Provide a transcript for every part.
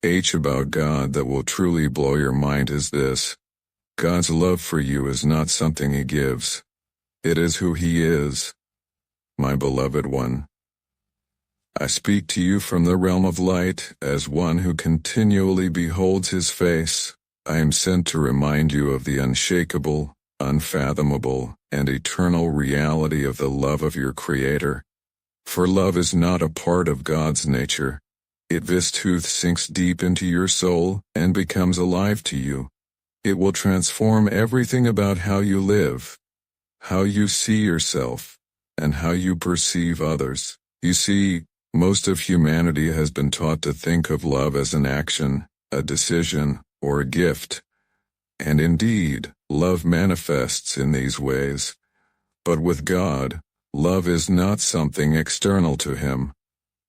about God that will truly blow your mind is this. God's love for you is not something He gives. It is who He is. My beloved one, I speak to you from the realm of light as one who continually beholds His face. I am sent to remind you of the unshakable, unfathomable, and eternal reality of the love of your Creator. For love is not a part of God's nature. This truth sinks deep into your soul and becomes alive to you. It will transform everything about how you live, how you see yourself, and how you perceive others. You see, most of humanity has been taught to think of love as an action, a decision, or a gift. And indeed, love manifests in these ways. But with God, love is not something external to Him.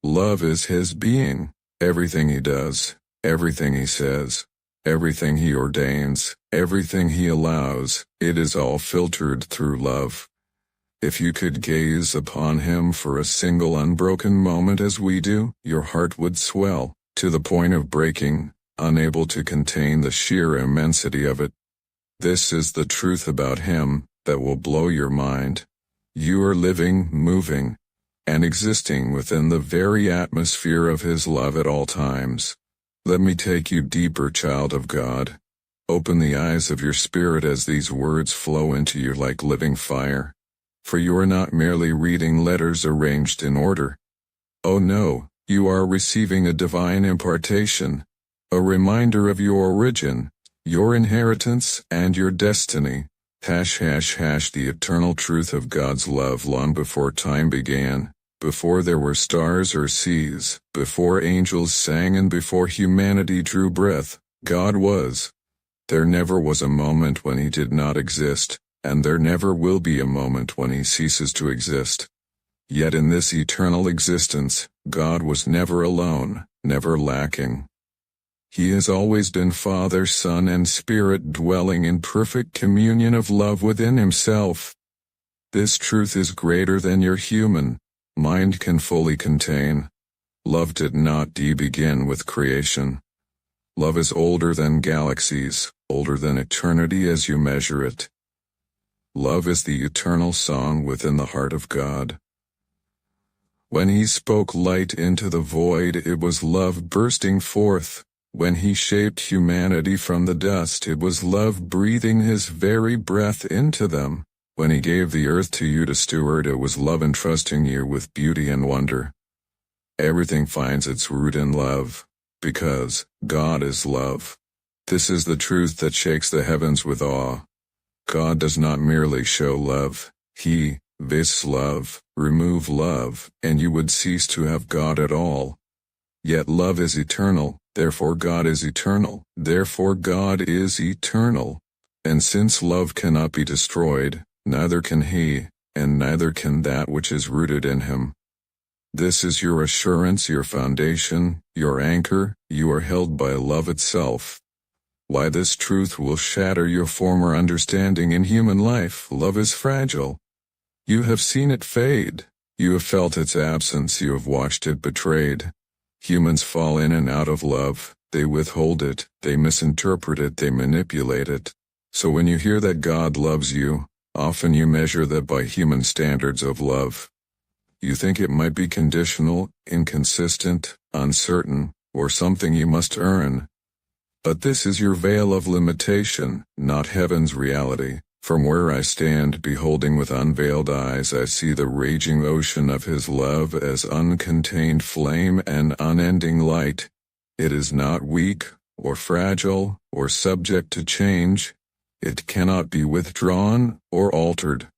Love is His being. Everything He does, everything He says, everything He ordains, everything He allows, it is all filtered through love. If you could gaze upon Him for a single unbroken moment as we do, your heart would swell, to the point of breaking, unable to contain the sheer immensity of it. This is the truth about Him that will blow your mind. You are living, moving, and existing within the very atmosphere of His love at all times. Let me take you deeper, child of God. Open the eyes of your spirit as these words flow into you like living fire. For you are not merely reading letters arranged in order. Oh no, you are receiving a divine impartation, a reminder of your origin, your inheritance, and your destiny. The eternal truth of God's love long before time began, before there were stars or seas, before angels sang and before humanity drew breath, God was. There never was a moment when He did not exist, and there never will be a moment when He ceases to exist. Yet in this eternal existence, God was never alone, never lacking. He has always been Father, Son, and Spirit dwelling in perfect communion of love within Himself. This truth is greater than your human mind can fully contain. Love did not begin with creation. Love is older than galaxies, older than eternity as you measure it. Love is the eternal song within the heart of God. When He spoke light into the void, it was love bursting forth. When He shaped humanity from the dust, it was love breathing His very breath into them. When He gave the earth to you to steward, it was love entrusting you with beauty and wonder. Everything finds its root in love, because God is love. This is the truth that shakes the heavens with awe. God does not merely show love, He, this love, remove love, and you would cease to have God at all. Yet love is eternal, therefore God is eternal, therefore God is eternal. And since love cannot be destroyed, neither can He, and neither can that which is rooted in Him. This is your assurance, your foundation, your anchor. You are held by love itself. Why this truth will shatter your former understanding in human life. Love is fragile. You have seen it fade. You have felt its absence. You have watched it betrayed. Humans fall in and out of love. They withhold it. They misinterpret it. They manipulate it. So when you hear that God loves you, often you measure that by human standards of love. You think it might be conditional, inconsistent, uncertain, or something you must earn. But this is your veil of limitation, not heaven's reality. From where I stand beholding with unveiled eyes, I see the raging ocean of His love as uncontained flame and unending light. It is not weak, or fragile, or subject to change. It cannot be withdrawn or altered.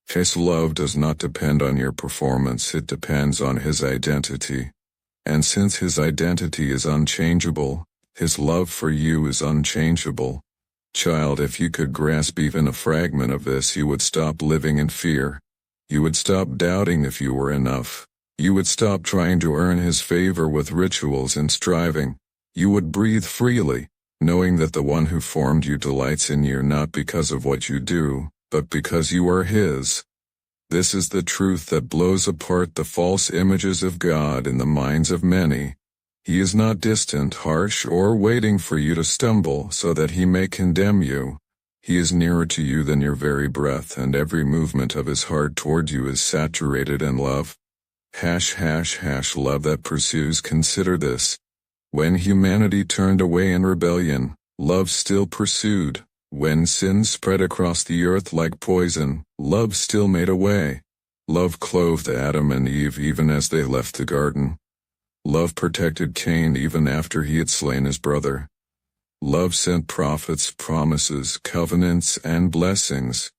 His love does not depend on your performance, it depends on His identity. And since His identity is unchangeable, His love for you is unchangeable. Child, if you could grasp even a fragment of this, you would stop living in fear. You would stop doubting if you were enough. You would stop trying to earn His favor with rituals and striving. You would breathe freely, knowing that the one who formed you delights in you not because of what you do, but because you are His. This is the truth that blows apart the false images of God in the minds of many. He is not distant, harsh, or waiting for you to stumble so that he may condemn you. He is nearer to you than your very breath, and every movement of his heart toward you is saturated in love. Love that pursues. Consider this. When humanity turned away in rebellion, love still pursued. When sin spread across the earth like poison, love still made a way. Love clothed Adam and Eve even as they left the garden. Love protected Cain even after he had slain his brother. Love sent prophets, promises, covenants, and blessings,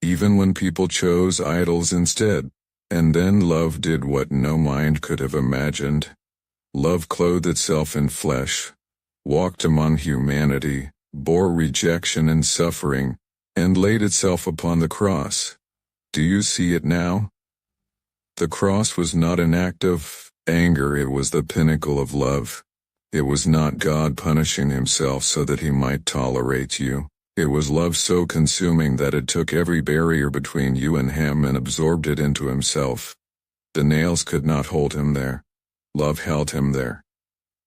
even when people chose idols instead. And then love did what no mind could have imagined. Love clothed itself in flesh, walked among humanity, bore rejection and suffering, and laid itself upon the cross. Do you see it now? The cross was not an act of anger, it was the pinnacle of love. It was not God punishing himself so that he might tolerate you. It was love so consuming that it took every barrier between you and him and absorbed it into himself. The nails could not hold him there. Love held him there.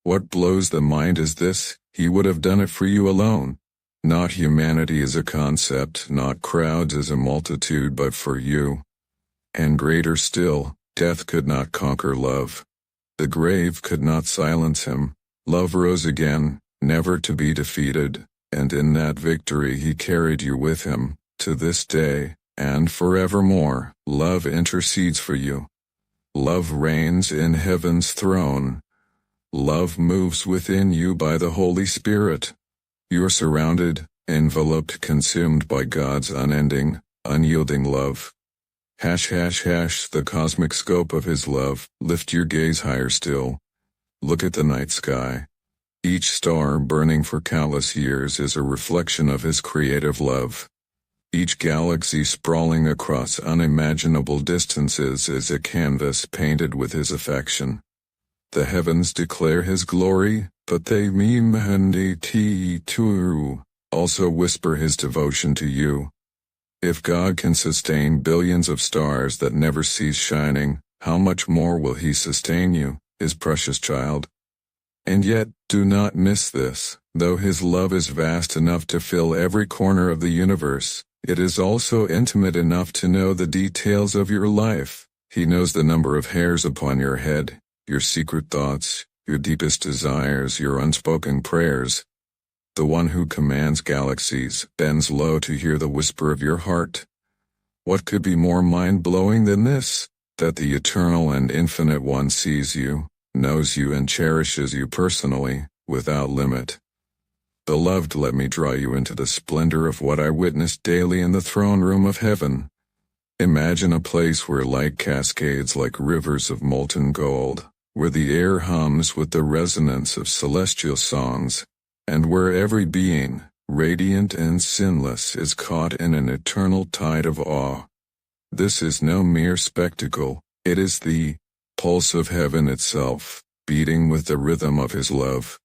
What blows the mind is this: he would have done it for you alone. Not humanity as a concept, not crowds as a multitude, but for you. And greater still, death could not conquer love. The grave could not silence him. Love rose again, never to be defeated, and in that victory he carried you with him, to this day, and forevermore. Love intercedes for you. Love reigns in heaven's throne. Love moves within you by the Holy Spirit. You're surrounded, enveloped, consumed by God's unending, unyielding love. The cosmic scope of his love. Lift your gaze higher still. Look at the night sky. Each star burning for countless years is a reflection of his creative love. Each galaxy sprawling across unimaginable distances is a canvas painted with his affection. The heavens declare his glory, but they also whisper his devotion to you. If God can sustain billions of stars that never cease shining, how much more will he sustain you, his precious child? And yet, do not miss this, though his love is vast enough to fill every corner of the universe, it is also intimate enough to know the details of your life. He knows the number of hairs upon your head, your secret thoughts, your deepest desires, your unspoken prayers. The one who commands galaxies bends low to hear the whisper of your heart. What could be more mind-blowing than this? That the eternal and infinite one sees you, knows you, and cherishes you personally, without limit. Beloved, let me draw you into the splendor of what I witness daily in the throne room of heaven. Imagine a place where light cascades like rivers of molten gold, where the air hums with the resonance of celestial songs, and where every being, radiant and sinless, is caught in an eternal tide of awe. This is no mere spectacle, it is the pulse of heaven itself, beating with the rhythm of his love.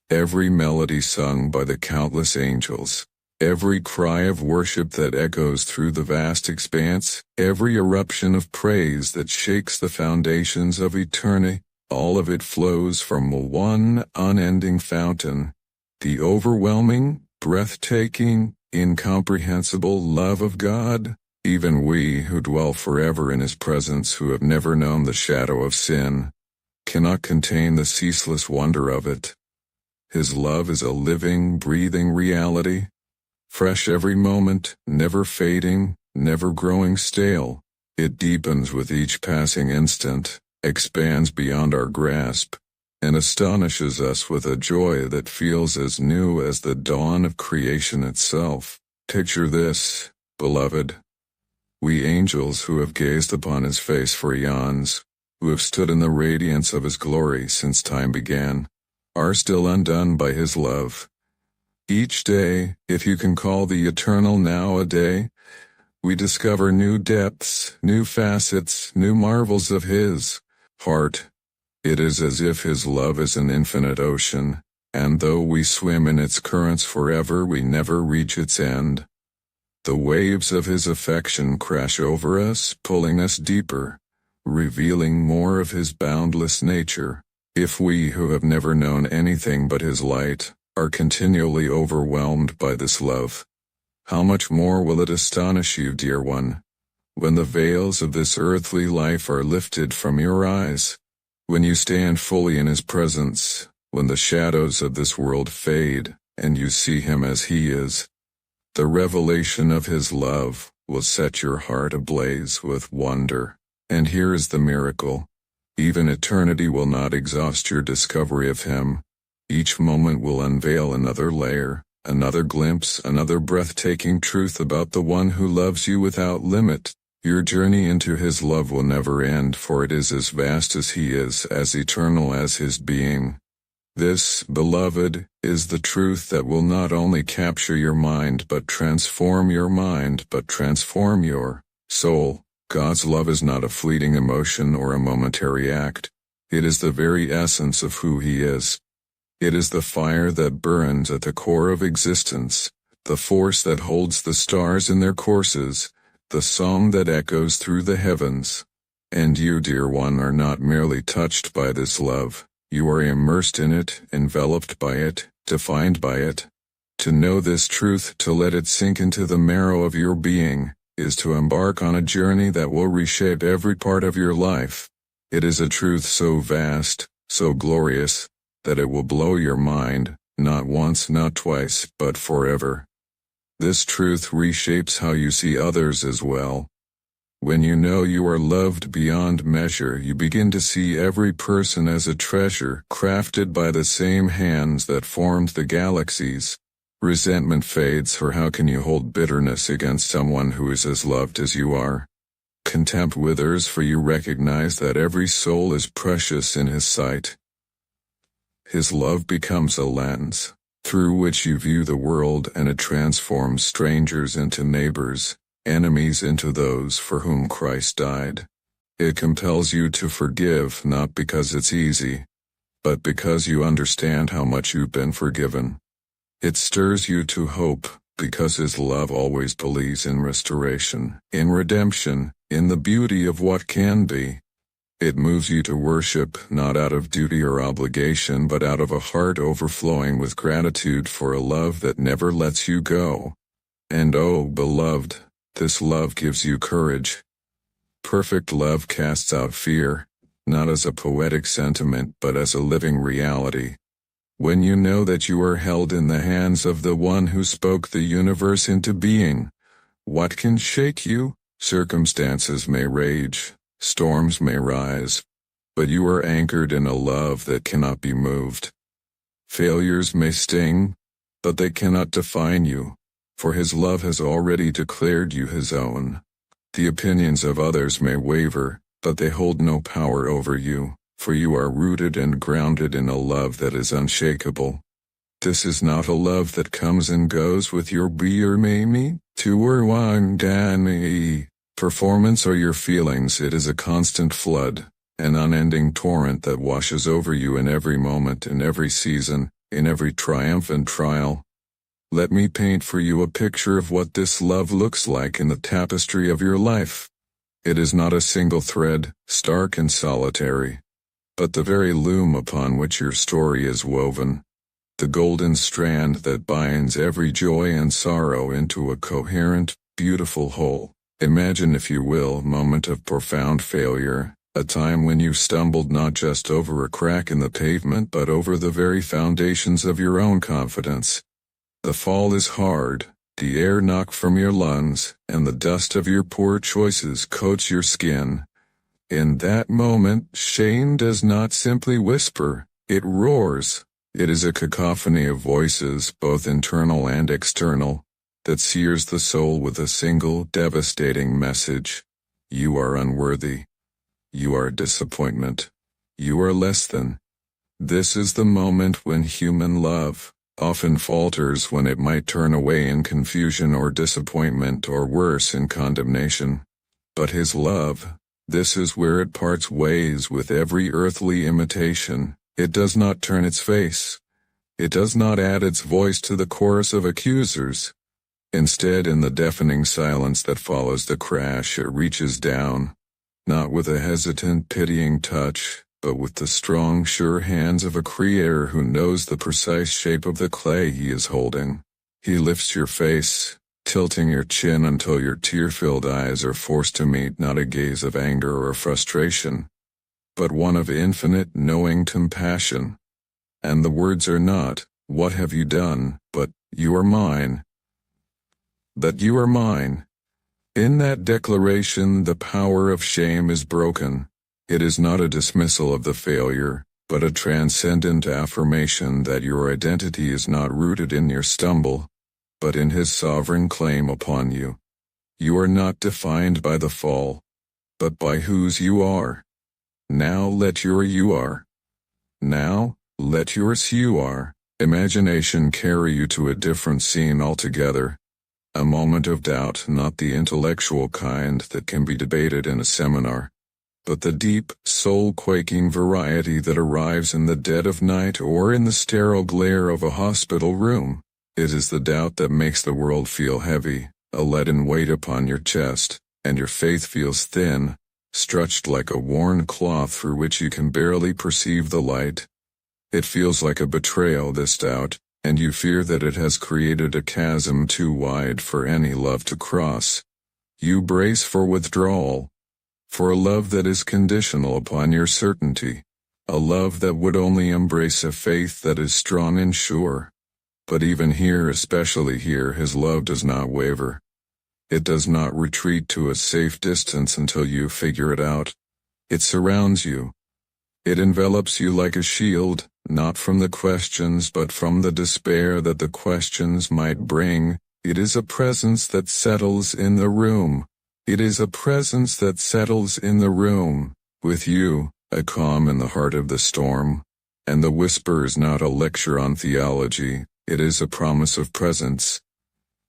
Every melody sung by the countless angels, every cry of worship that echoes through the vast expanse, every eruption of praise that shakes the foundations of eternity, all of it flows from one unending fountain, the overwhelming, breathtaking, incomprehensible love of God. Even we who dwell forever in his presence, who have never known the shadow of sin, cannot contain the ceaseless wonder of it. His love is a living, breathing reality, fresh every moment, never fading, never growing stale. It deepens with each passing instant, expands beyond our grasp, and astonishes us with a joy that feels as new as the dawn of creation itself. Picture this, beloved. We angels who have gazed upon his face for eons, who have stood in the radiance of his glory since time began, are still undone by his love. Each day, if you can call the eternal now a day, we discover new depths, new facets, new marvels of his heart. It is as if his love is an infinite ocean, and though we swim in its currents forever, we never reach its end. The waves of his affection crash over us, pulling us deeper, revealing more of his boundless nature, If we who have never known anything but his light, are continually overwhelmed by this love, how much more will it astonish you, dear one, when the veils of this earthly life are lifted from your eyes, when you stand fully in his presence, when the shadows of this world fade, and you see him as he is. The revelation of his love will set your heart ablaze with wonder. And here is the miracle. Even eternity will not exhaust your discovery of him. Each moment will unveil another layer, another glimpse, another breathtaking truth about the one who loves you without limit. Your journey into his love will never end, for it is as vast as he is, as eternal as his being. This, beloved, is the truth that will not only capture your mind but transform your soul. God's love is not a fleeting emotion or a momentary act. It is the very essence of who he is. It is the fire that burns at the core of existence, the force that holds the stars in their courses, the song that echoes through the heavens. And you, dear one, are not merely touched by this love. You are immersed in it, enveloped by it, defined by it. To know this truth, to let it sink into the marrow of your being, is to embark on a journey that will reshape every part of your life. It is a truth so vast, so glorious, that it will blow your mind, not once, not twice, but forever. This truth reshapes how you see others as well. When you know you are loved beyond measure, you begin to see every person as a treasure crafted by the same hands that formed the galaxies. Resentment fades, for how can you hold bitterness against someone who is as loved as you are? Contempt withers, for you recognize that every soul is precious in his sight. His love becomes a lens through which you view the world, and it transforms strangers into neighbors, enemies into those for whom Christ died. It compels you to forgive, not because it's easy, but because you understand how much you've been forgiven. It stirs you to hope, because his love always believes in restoration, in redemption, in the beauty of what can be. It moves you to worship, not out of duty or obligation, but out of a heart overflowing with gratitude for a love that never lets you go. And oh, beloved, this love gives you courage. Perfect love casts out fear, not as a poetic sentiment but as a living reality. When you know that you are held in the hands of the one who spoke the universe into being, what can shake you? Circumstances may rage, storms may rise, but you are anchored in a love that cannot be moved. Failures may sting, but they cannot define you, for his love has already declared you his own. The opinions of others may waver, but they hold no power over you, for you are rooted and grounded in a love that is unshakable. This is not a love that comes and goes with your be or maybe, to or one dan performance or your feelings. It is a constant flood, an unending torrent that washes over you in every moment, in every season, in every triumph and trial. Let me paint for you a picture of what this love looks like in the tapestry of your life. It is not a single thread, stark and solitary, but the very loom upon which your story is woven. The golden strand that binds every joy and sorrow into a coherent, beautiful whole. Imagine, if you will, a moment of profound failure, a time when you stumbled not just over a crack in the pavement but over the very foundations of your own confidence. The fall is hard, the air knocked from your lungs, and the dust of your poor choices coats your skin. In that moment, shame does not simply whisper, it roars. It is a cacophony of voices, both internal and external, that sears the soul with a single devastating message. You are unworthy. You are a disappointment. You are less than. This is the moment when human love often falters, when it might turn away in confusion or disappointment, or worse, in condemnation. But his love, this is where it parts ways with every earthly imitation. It does not turn its face. It does not add its voice to the chorus of accusers. Instead, in the deafening silence that follows the crash, it reaches down, not with a hesitant, pitying touch, but with the strong, sure hands of a creator who knows the precise shape of the clay he is holding. He lifts your face, tilting your chin until your tear-filled eyes are forced to meet not a gaze of anger or frustration, but one of infinite knowing compassion. And the words are not, "What have you done?" but, "You are mine." That you are mine. In that declaration the power of shame is broken. It is not a dismissal of the failure, but a transcendent affirmation that your identity is not rooted in your stumble, but in His sovereign claim upon you. You are not defined by the fall, but by whose you are. Now let your you are. Now, let yours you are. Imagination carry you to a different scene altogether. A moment of doubt, not the intellectual kind that can be debated in a seminar, but the deep, soul-quaking variety that arrives in the dead of night or in the sterile glare of a hospital room. It is the doubt that makes the world feel heavy, a leaden weight upon your chest, and your faith feels thin, stretched like a worn cloth through which you can barely perceive the light. It feels like a betrayal, this doubt, and you fear that it has created a chasm too wide for any love to cross. You brace for withdrawal, for a love that is conditional upon your certainty, a love that would only embrace a faith that is strong and sure. But even here, especially here, His love does not waver. It does not retreat to a safe distance until you figure it out. It surrounds you. It envelops you like a shield, not from the questions but from the despair that the questions might bring. It is a presence that settles in the room. It is a presence that settles in the room, with you, a calm in the heart of the storm. And the whisper is not a lecture on theology, it is a promise of presence.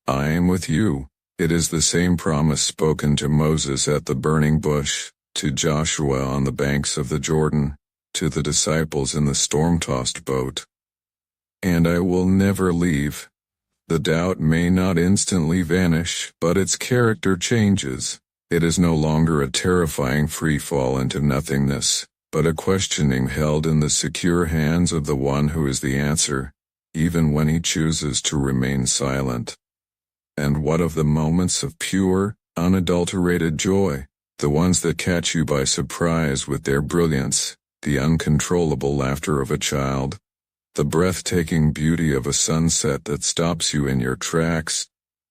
I am with you. It is the same promise spoken to Moses at the burning bush, to Joshua on the banks of the Jordan, to the disciples in the storm-tossed boat. And I will never leave. The doubt may not instantly vanish, but its character changes. It is no longer a terrifying free fall into nothingness, but a questioning held in the secure hands of the one who is the answer, even when he chooses to remain silent. And what of the moments of pure, unadulterated joy, the ones that catch you by surprise with their brilliance, the uncontrollable laughter of a child, the breathtaking beauty of a sunset that stops you in your tracks,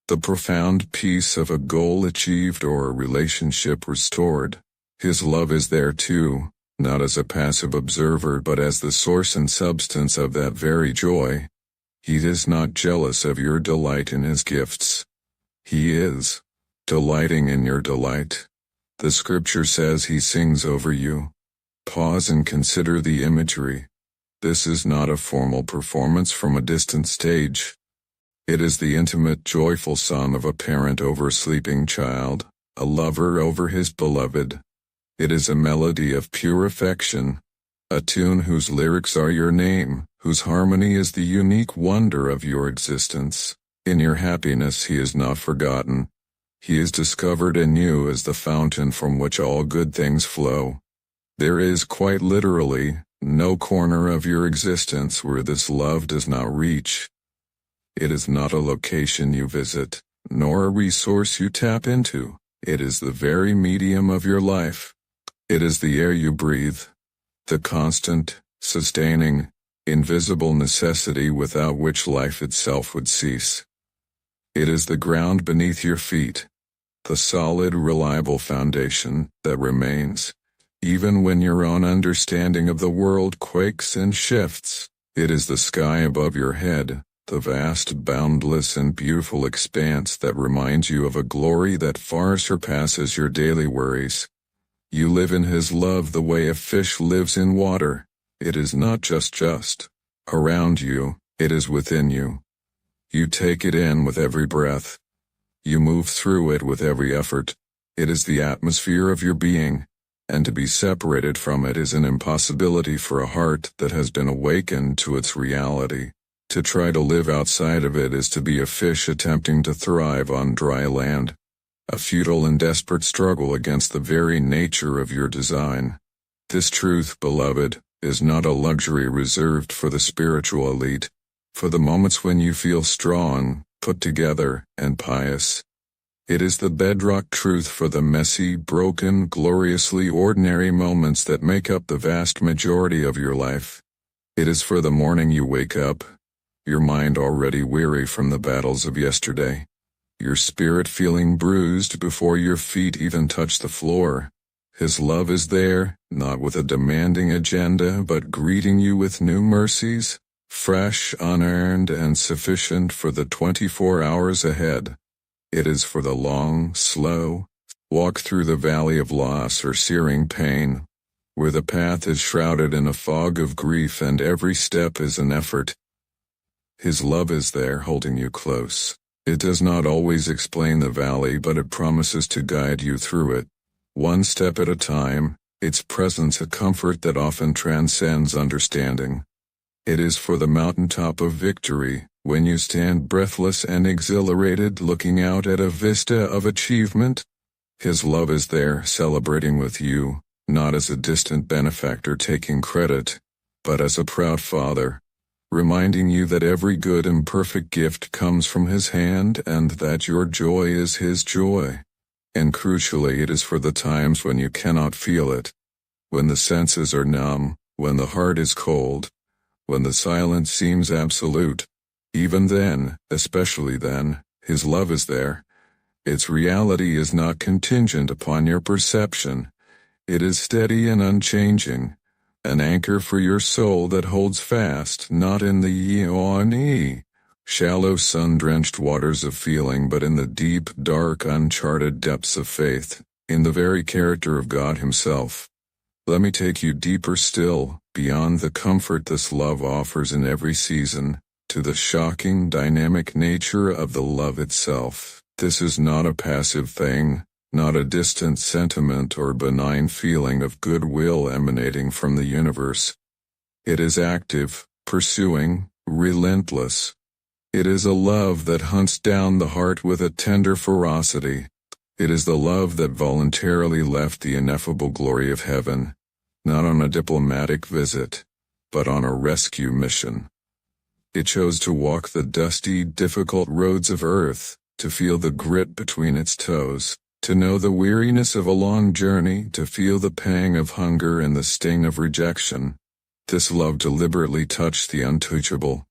the profound peace of a goal achieved or a relationship restored? His love is there too, not as a passive observer but as the source and substance of that very joy. He is not jealous of your delight in His gifts. He is delighting in your delight. The scripture says He sings over you. Pause and consider the imagery. This is not a formal performance from a distant stage. It is the intimate, joyful song of a parent over a sleeping child, a lover over his beloved. It is a melody of pure affection, a tune whose lyrics are your name, whose harmony is the unique wonder of your existence. In your happiness He is not forgotten. He is discovered in you as the fountain from which all good things flow. There is quite literally no corner of your existence where this love does not reach. It is not a location you visit, nor a resource you tap into. It is the very medium of your life. It is the air you breathe, the constant, sustaining, invisible necessity without which life itself would cease. It is the ground beneath your feet, the solid, reliable foundation that remains, even when your own understanding of the world quakes and shifts. It is the sky above your head, the vast, boundless and beautiful expanse that reminds you of a glory that far surpasses your daily worries. You live in His love the way a fish lives in water. It is not just around you, it is within you. You take it in with every breath. You move through it with every effort. It is the atmosphere of your being, and to be separated from it is an impossibility for a heart that has been awakened to its reality. To try to live outside of it is to be a fish attempting to thrive on dry land, a futile and desperate struggle against the very nature of your design. This truth, beloved, is not a luxury reserved for the spiritual elite, for the moments when you feel strong, put together, and pious. It is the bedrock truth for the messy, broken, gloriously ordinary moments that make up the vast majority of your life. It is for the morning you wake up, your mind already weary from the battles of yesterday, your spirit feeling bruised before your feet even touch the floor. His love is there, not with a demanding agenda but greeting you with new mercies, fresh, unearned, and sufficient for the 24 hours ahead. It is for the long, slow walk through the valley of loss or searing pain, where the path is shrouded in a fog of grief and every step is an effort. His love is there holding you close. It does not always explain the valley, but it promises to guide you through it, one step at a time, its presence a comfort that often transcends understanding. It is for the mountaintop of victory, when you stand breathless and exhilarated looking out at a vista of achievement. His love is there celebrating with you, not as a distant benefactor taking credit, but as a proud father, reminding you that every good and perfect gift comes from his hand and that your joy is his joy. And crucially, it is for the times when you cannot feel it, when the senses are numb, when the heart is cold, when the silence seems absolute. Even then, especially then, his love is there. Its reality is not contingent upon your perception. It is steady and unchanging, an anchor for your soul that holds fast, not in the yawny, shallow sun-drenched waters of feeling, but in the deep, dark, uncharted depths of faith, in the very character of God himself. Let me take you deeper still, beyond the comfort this love offers in every season, to the shocking, dynamic nature of the love itself. This is not a passive thing, not a distant sentiment or benign feeling of goodwill emanating from the universe. It is active, pursuing, relentless. It is a love that hunts down the heart with a tender ferocity. It is the love that voluntarily left the ineffable glory of heaven, not on a diplomatic visit, but on a rescue mission. It chose to walk the dusty, difficult roads of earth, to feel the grit between its toes, to know the weariness of a long journey, to feel the pang of hunger and the sting of rejection. This love deliberately touched the untouchable,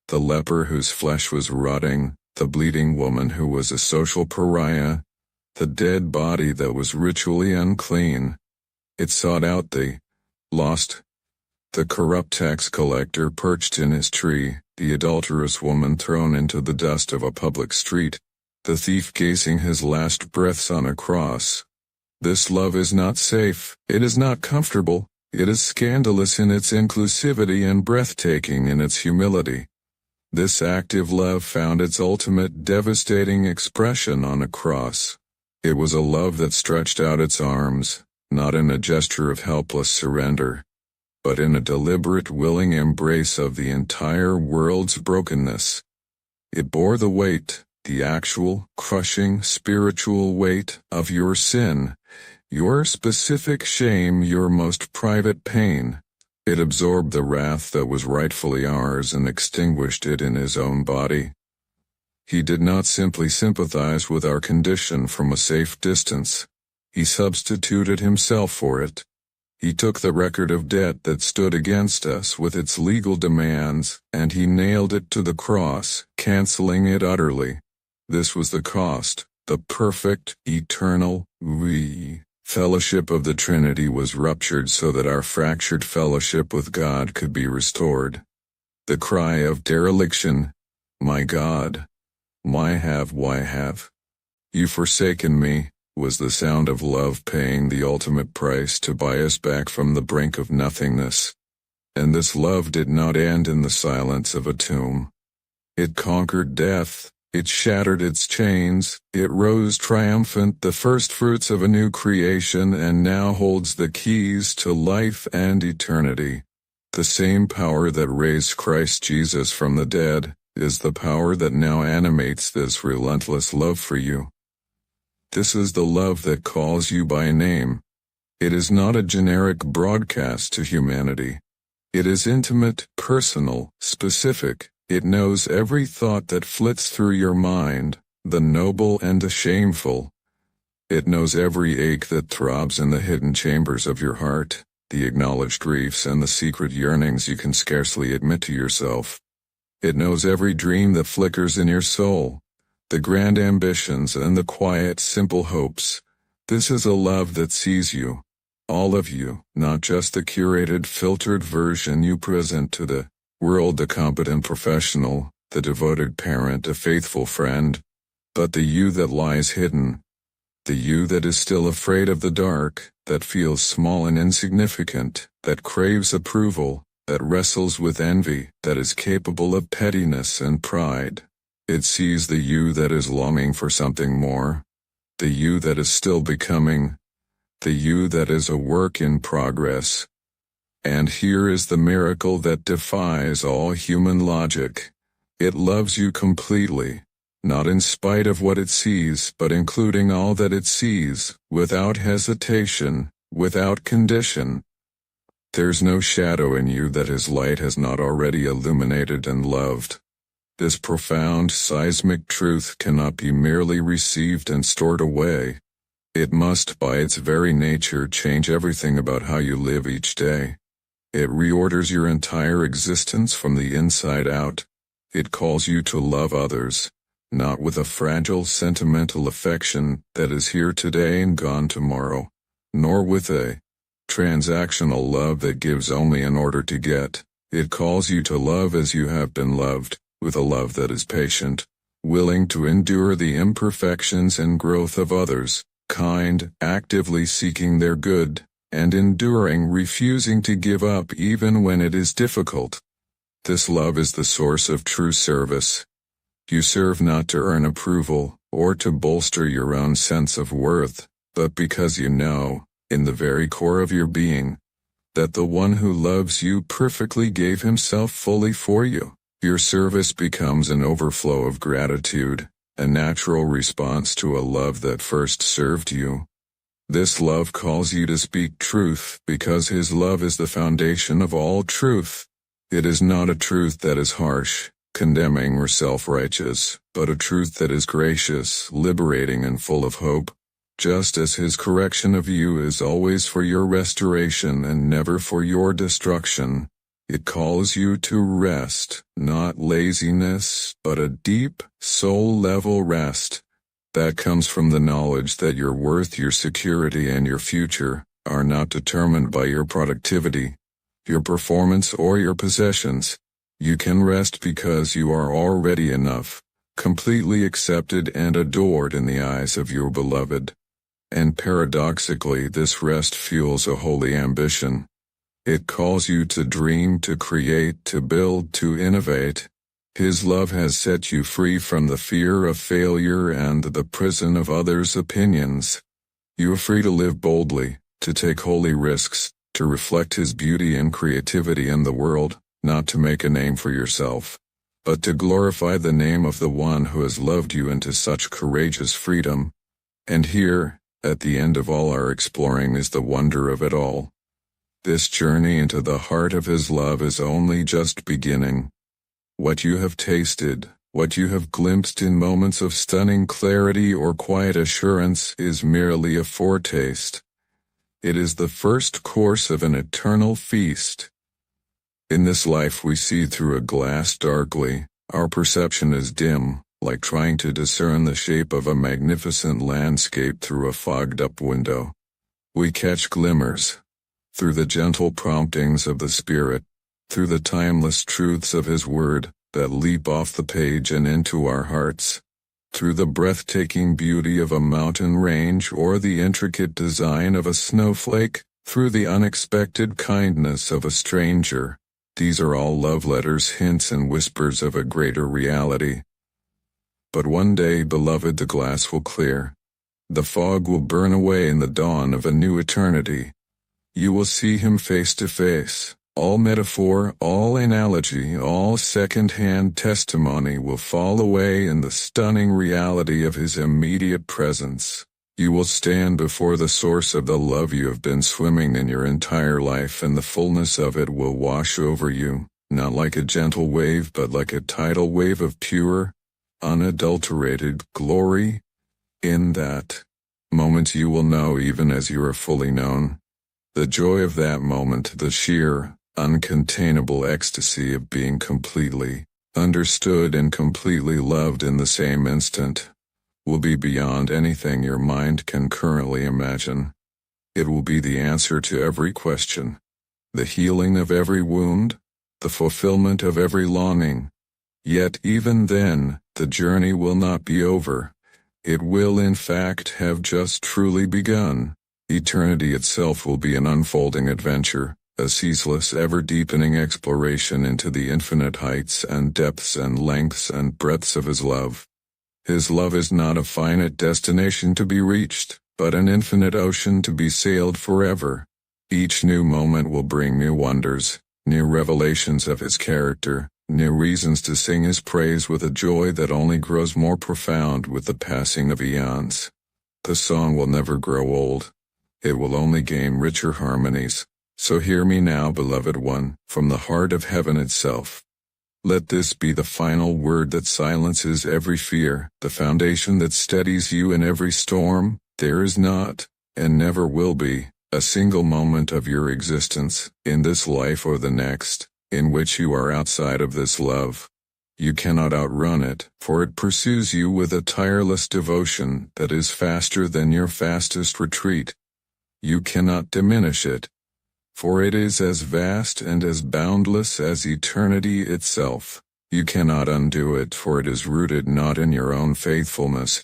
the leper whose flesh was rotting, the bleeding woman who was a social pariah, the dead body that was ritually unclean. It sought out the lost, the corrupt tax collector perched in his tree, the adulterous woman thrown into the dust of a public street, the thief gazing his last breaths on a cross. This love is not safe, it is not comfortable, it is scandalous in its inclusivity and breathtaking in its humility. This active love found its ultimate devastating expression on a cross. It was a love that stretched out its arms, not in a gesture of helpless surrender, but in a deliberate willing embrace of the entire world's brokenness. It bore the weight, the actual, crushing, spiritual weight of your sin, your specific shame, your most private pain. It absorbed the wrath that was rightfully ours and extinguished it in his own body. He did not simply sympathize with our condition from a safe distance. He substituted himself for it. He took the record of debt that stood against us with its legal demands, and he nailed it to the cross, canceling it utterly. This was the cost. The perfect, eternal, fellowship of the Trinity was ruptured so that our fractured fellowship with God could be restored. The cry of dereliction, "My God, why have you forsaken me?" was the sound of love paying the ultimate price to buy us back from the brink of nothingness. And this love did not end in the silence of a tomb. It conquered death. It shattered its chains, it rose triumphant, the first fruits of a new creation, and now holds the keys to life and eternity. The same power that raised Christ Jesus from the dead is the power that now animates this relentless love for you. This is the love that calls you by name. It is not a generic broadcast to humanity. It is intimate, personal, specific. It knows every thought that flits through your mind, the noble and the shameful. It knows every ache that throbs in the hidden chambers of your heart, the acknowledged griefs and the secret yearnings you can scarcely admit to yourself. It knows every dream that flickers in your soul, the grand ambitions and the quiet, simple hopes. This is a love that sees you, all of you, not just the curated, filtered version you present to the world, the competent professional, the devoted parent, a faithful friend, but the you that lies hidden, the you that is still afraid of the dark, that feels small and insignificant, that craves approval, that wrestles with envy, that is capable of pettiness and pride. It sees the you that is longing for something more, the you that is still becoming, the you that is a work in progress. And here is the miracle that defies all human logic. It loves you completely, not in spite of what it sees, but including all that it sees, without hesitation, without condition. There's no shadow in you that his light has not already illuminated and loved. This profound seismic truth cannot be merely received and stored away. It must, by its very nature, change everything about how you live each day. It reorders your entire existence from the inside out. It calls you to love others, not with a fragile sentimental affection that is here today and gone tomorrow, nor with a transactional love that gives only in order to get. It calls you to love as you have been loved, with a love that is patient, willing to endure the imperfections and growth of others, kind, actively seeking their good, and enduring, refusing to give up even when it is difficult. This love is the source of true service. You serve not to earn approval, or to bolster your own sense of worth, but because you know, in the very core of your being, that the one who loves you perfectly gave himself fully for you. Your service becomes an overflow of gratitude, a natural response to a love that first served you. This love calls you to speak truth because his love is the foundation of all truth. It is not a truth that is harsh, condemning or self-righteous, but a truth that is gracious, liberating and full of hope. Just as his correction of you is always for your restoration and never for your destruction, it calls you to rest, not laziness, but a deep, soul-level rest that comes from the knowledge that your worth, your security, and your future are not determined by your productivity, your performance, or your possessions. You can rest because you are already enough, completely accepted and adored in the eyes of your beloved. And paradoxically, this rest fuels a holy ambition. It calls you to dream, to create, to build, to innovate. His love has set you free from the fear of failure and the prison of others' opinions. You are free to live boldly, to take holy risks, to reflect his beauty and creativity in the world, not to make a name for yourself, but to glorify the name of the one who has loved you into such courageous freedom. And here, at the end of all our exploring, is the wonder of it all. This journey into the heart of his love is only just beginning. What you have tasted, what you have glimpsed in moments of stunning clarity or quiet assurance is merely a foretaste. It is the first course of an eternal feast. In this life we see through a glass darkly. Our perception is dim, like trying to discern the shape of a magnificent landscape through a fogged-up window. We catch glimmers, through the gentle promptings of the Spirit, through the timeless truths of His Word that leap off the page and into our hearts, through the breathtaking beauty of a mountain range or the intricate design of a snowflake, through the unexpected kindness of a stranger. These are all love letters, hints and whispers of a greater reality. But one day, beloved, the glass will clear. The fog will burn away in the dawn of a new eternity. You will see him face to face. All metaphor, all analogy, all second-hand testimony will fall away in the stunning reality of his immediate presence. You will stand before the source of the love you have been swimming in your entire life, and the fullness of it will wash over you, not like a gentle wave but like a tidal wave of pure, unadulterated glory. In that moment you will know even as you are fully known. The joy of that moment, the sheer, uncontainable ecstasy of being completely understood and completely loved in the same instant, will be beyond anything your mind can currently imagine. It will be the answer to every question, the healing of every wound, the fulfillment of every longing. Yet even then, the journey will not be over. It will in fact have just truly begun. Eternity itself will be an unfolding adventure, a ceaseless, ever-deepening exploration into the infinite heights and depths and lengths and breadths of His love. His love is not a finite destination to be reached, but an infinite ocean to be sailed forever. Each new moment will bring new wonders, new revelations of His character, new reasons to sing His praise with a joy that only grows more profound with the passing of eons. The song will never grow old. It will only gain richer harmonies. So hear me now, beloved one, from the heart of heaven itself. Let this be the final word that silences every fear, the foundation that steadies you in every storm. There is not, and never will be, a single moment of your existence, in this life or the next, in which you are outside of this love. You cannot outrun it, for it pursues you with a tireless devotion that is faster than your fastest retreat. You cannot diminish it, for it is as vast and as boundless as eternity itself. You cannot undo it, for it is rooted not in your own faithfulness,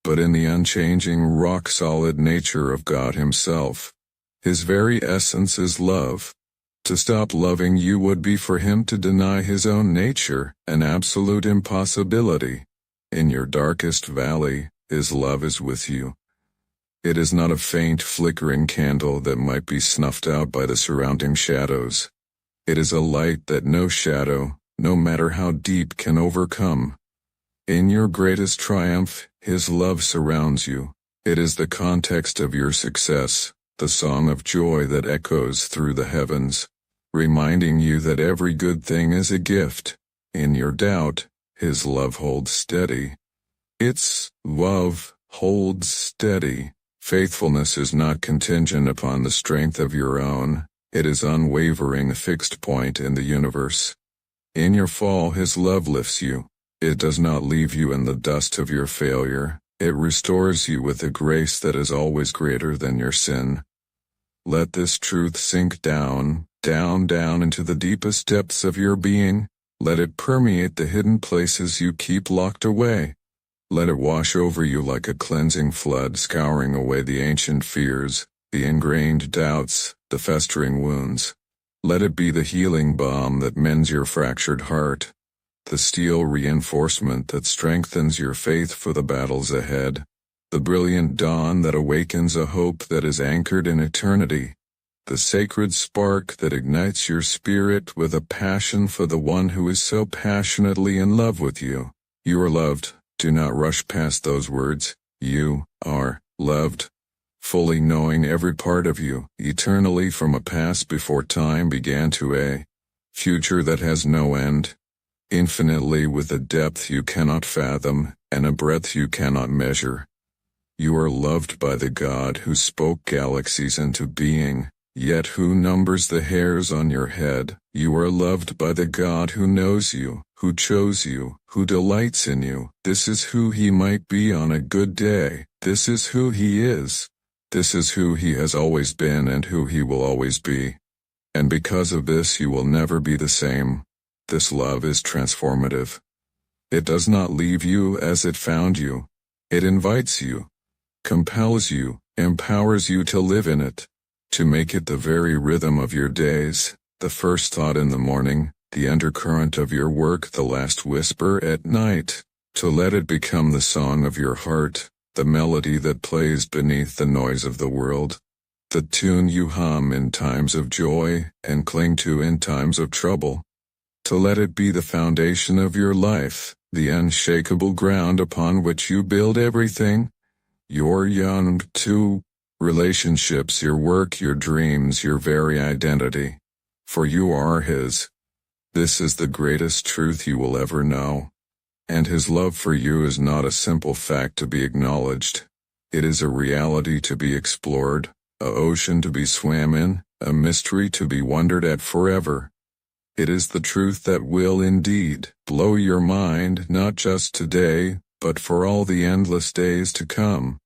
but in the unchanging, rock-solid nature of God Himself. His very essence is love. To stop loving you would be for Him to deny His own nature, an absolute impossibility. In your darkest valley, His love is with you. It is not a faint, flickering candle that might be snuffed out by the surrounding shadows. It is a light that no shadow, no matter how deep, can overcome. In your greatest triumph, His love surrounds you. It is the context of your success, the song of joy that echoes through the heavens, reminding you that every good thing is a gift. In your doubt, His love holds steady. Its love holds steady. Faithfulness is not contingent upon the strength of your own. It is unwavering, a fixed point in the universe. In your fall, His love lifts you. It does not leave you in the dust of your failure. It restores you with a grace that is always greater than your sin. Let this truth sink down, down into the deepest depths of your being. Let it permeate the hidden places you keep locked away. Let it wash over you like a cleansing flood, scouring away the ancient fears, the ingrained doubts, the festering wounds. Let it be the healing balm that mends your fractured heart, the steel reinforcement that strengthens your faith for the battles ahead, the brilliant dawn that awakens a hope that is anchored in eternity, the sacred spark that ignites your spirit with a passion for the one who is so passionately in love with you. You are loved. Do not rush past those words. You are loved. Fully knowing every part of you, eternally from a past before time began to a future that has no end. Infinitely with a depth you cannot fathom, and a breadth you cannot measure. You are loved by the God who spoke galaxies into being, yet who numbers the hairs on your head. You are loved by the God who knows you, who chose you, who delights in you. This is who He might be on a good day. This is who He is. This is who He has always been and who He will always be. And because of this you will never be the same. This love is transformative. It does not leave you as it found you. It invites you, compels you, empowers you to live in it, to make it the very rhythm of your days, the first thought in the morning, the undercurrent of your work, the last whisper at night, to let it become the song of your heart, the melody that plays beneath the noise of the world, the tune you hum in times of joy and cling to in times of trouble, to let it be the foundation of your life, the unshakable ground upon which you build everything. Your young, too, relationships, your work, your dreams, your very identity. For you are his. This is the greatest truth you will ever know. And his love for you is not a simple fact to be acknowledged. It is a reality to be explored, a ocean to be swam in, a mystery to be wondered at forever. It is the truth that will indeed blow your mind, not just today, but for all the endless days to come.